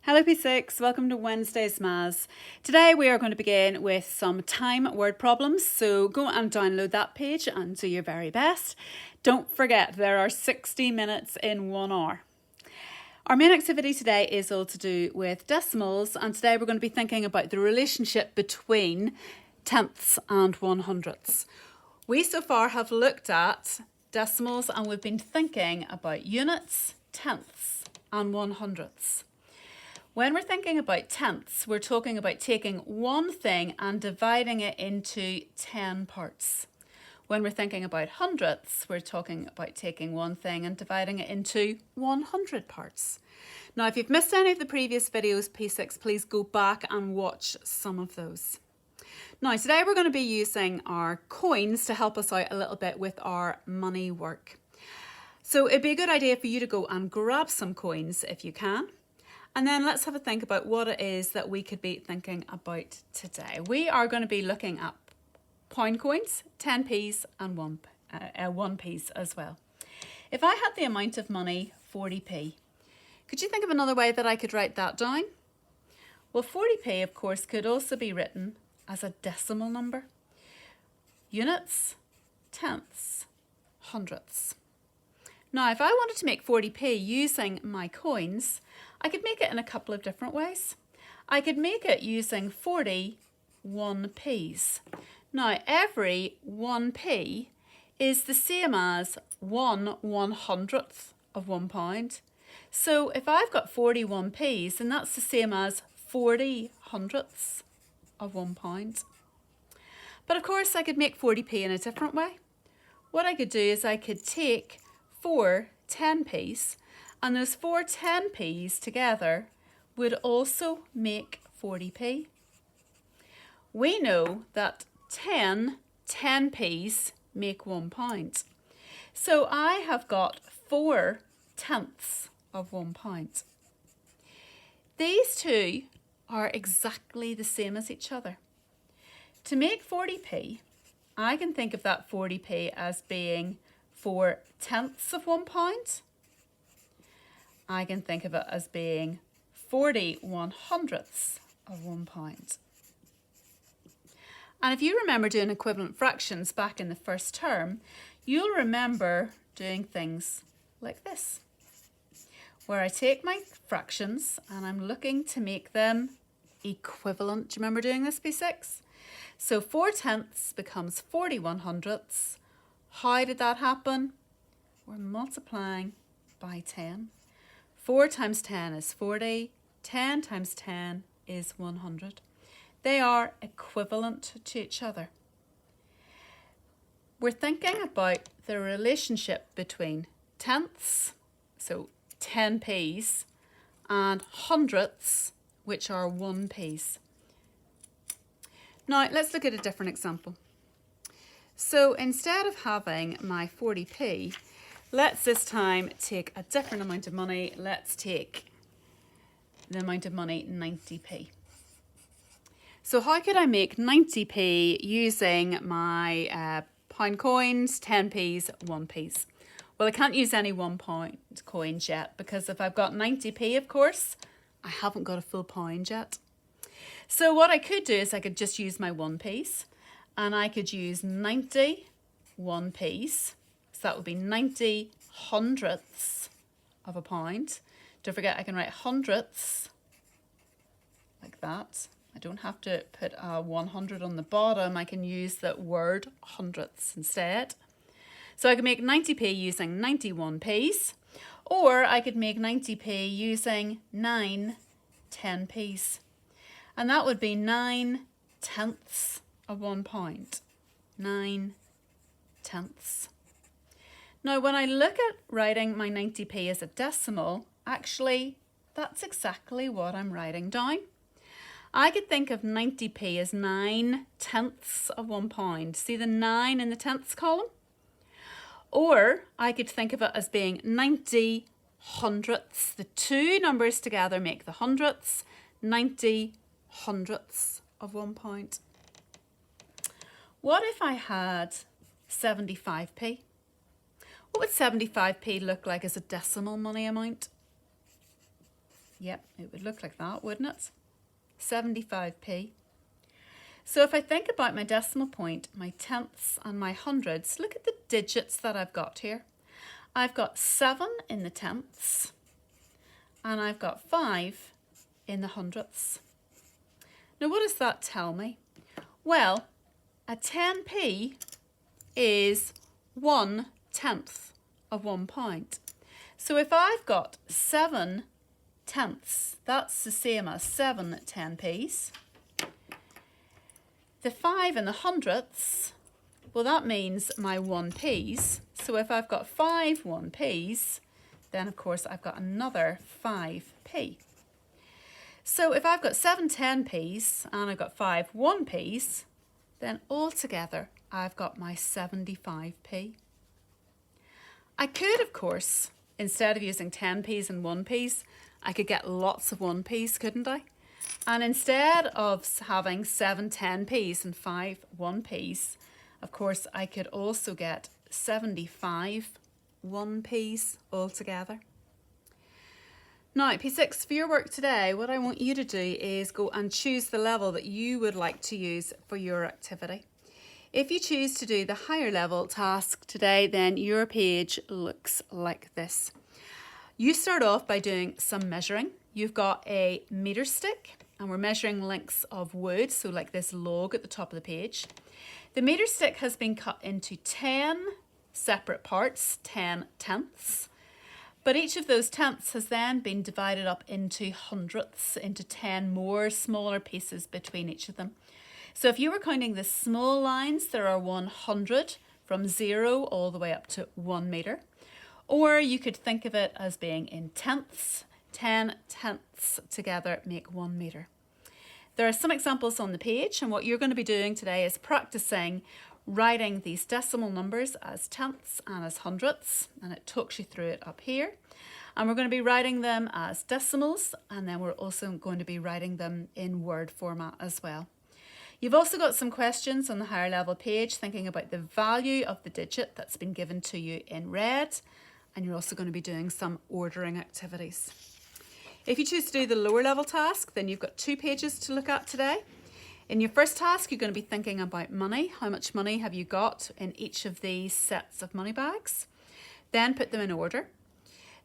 Hello P6, welcome to Wednesday's Maths. Today we are going to begin with some time word problems, so go and download that page and do your very best. Don't forget there are 60 minutes in 1 hour. Our main activity today is all to do with decimals, and today we're going to be thinking about the relationship between tenths and 100ths. We so far have looked at decimals and we've been thinking about units, tenths and 100ths. When we're thinking about tenths, we're talking about taking one thing and dividing it into 10 parts. When we're thinking about hundredths, we're talking about taking one thing and dividing it into 100 parts. Now, if you've missed any of the previous videos, P6, please go back and watch some of those. Now, today we're going to be using our coins to help us out a little bit with our money work. So it'd be a good idea for you to go and grab some coins if you can. And then let's have a think about what it is that we could be thinking about today. We are going to be looking at pound coins, 10p's and 1p's as well. If I had the amount of money, 40p, could you think of another way that I could write that down? Well, 40p, of course, could also be written as a decimal number. Units, tenths, hundredths. Now, if I wanted to make 40p using my coins, I could make it in a couple of different ways. I could make it using 40 1p's. Now, every 1p is the same as 1/100th of £1. So if I've got 40 1p's, then that's the same as 40 hundredths of £1. But of course, I could make 40p in a different way. What I could do is I could take 4 10p's, and those 4 10p's together would also make 40p. We know that 10 10p's make £1. So I have got 4 tenths of £1. These two are exactly the same as each other. To make 40p, I can think of that 40p as being 4 tenths of £1. I can think of it as being 40 100ths of £1. And if you remember doing equivalent fractions back in the first term, you'll remember doing things like this, where I take my fractions and I'm looking to make them equivalent. Do you remember doing this, P6? So 4 tenths becomes 40 100ths. How did that happen? We're multiplying by 10. 4 times 10 is 40. 10 times 10 is 100. They are equivalent to each other. We're thinking about the relationship between tenths, so 10p's, and hundredths, which are 1p's. Now, let's look at a different example. So instead of having my 40p, let's this time take a different amount of money. Let's take the amount of money 90p. So how could I make 90p using my pound coins, 10p's, 1p's? Well, I can't use any £1 coins yet, because if I've got 90p, of course, I haven't got a full pound yet. So what I could do is I could just use my 1p's, and I could use 90 1p's. So that would be 90 hundredths of a pound. Don't forget, I can write hundredths like that. I don't have to put a 100 on the bottom. I can use the word hundredths instead. So I could make 90p using 91p's, or I could make 90p using 9 10p's. And that would be 9 tenths of £1. 9 tenths. Now, when I look at writing my 90p as a decimal, actually, that's exactly what I'm writing down. I could think of 90p as 9 tenths of £1. See the 9 in the tenths column? Or I could think of it as being 90 hundredths. The two numbers together make the hundredths. 90 hundredths of £1. What if I had 75p? What would 75p look like as a decimal money amount? Yep, it would look like that, wouldn't it? 75p. So if I think about my decimal point, my tenths and my hundreds, look at the digits that I've got here. I've got 7 in the tenths and I've got 5 in the hundredths. Now what does that tell me? Well, a 10p is 1/10 of £1. So if I've got 7 tenths, that's the same as 7 10p's. The 5 in the hundredths, well, that means my 1p's. So if I've got 5 1p's, then of course I've got another 5p. So if I've got 7 10p's and I've got 5 1p's, then altogether I've got my 75p. I could, of course, instead of using 10p's and 1p's, I could get lots of 1p's, couldn't I? And instead of having 7 10p's and 5 1p's, of course, I could also get 75 1p's altogether. Now, P6, for your work today, what I want you to do is go and choose the level that you would like to use for your activity. If you choose to do the higher level task today, then your page looks like this. You start off by doing some measuring. You've got a meter stick and we're measuring lengths of wood, so like this log at the top of the page. The meter stick has been cut into 10 separate parts, 10 tenths, but each of those tenths has then been divided up into hundredths, into 10 more smaller pieces between each of them. So if you were counting the small lines, there are 100 from 0 all the way up to 1 meter. Or you could think of it as being in tenths. 10 tenths together make 1 meter. There are some examples on the page, and what you're going to be doing today is practicing writing these decimal numbers as tenths and as hundredths, and it talks you through it up here. And we're going to be writing them as decimals, and then we're also going to be writing them in word format as well. You've also got some questions on the higher level page thinking about the value of the digit that's been given to you in red, and you're also going to be doing some ordering activities. If you choose to do the lower level task, then you've got 2 pages to look at today. In your first task, you're going to be thinking about money. How much money have you got in each of these sets of money bags? Then put them in order.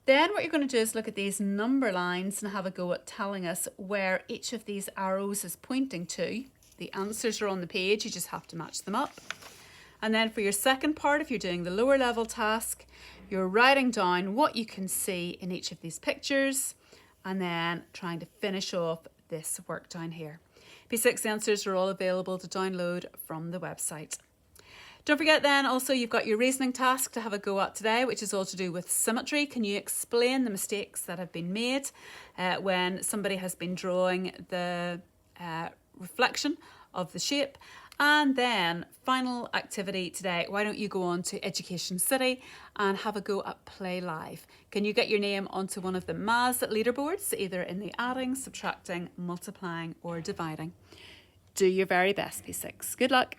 Then what you're going to do is look at these number lines and have a go at telling us where each of these arrows is pointing to. The answers are on the page, you just have to match them up. And then for your second part, if you're doing the lower level task, you're writing down what you can see in each of these pictures and then trying to finish off this work down here. P6 answers are all available to download from the website. Don't forget then also you've got your reasoning task to have a go at today, which is all to do with symmetry. Can you explain the mistakes that have been made when somebody has been drawing the reflection of the shape? And then final activity today, why don't you go on to Education City and have a go at Play Live. Can you get your name onto one of the maths leaderboards, either in the adding, subtracting, multiplying or dividing? Do your very best, P6. Good luck.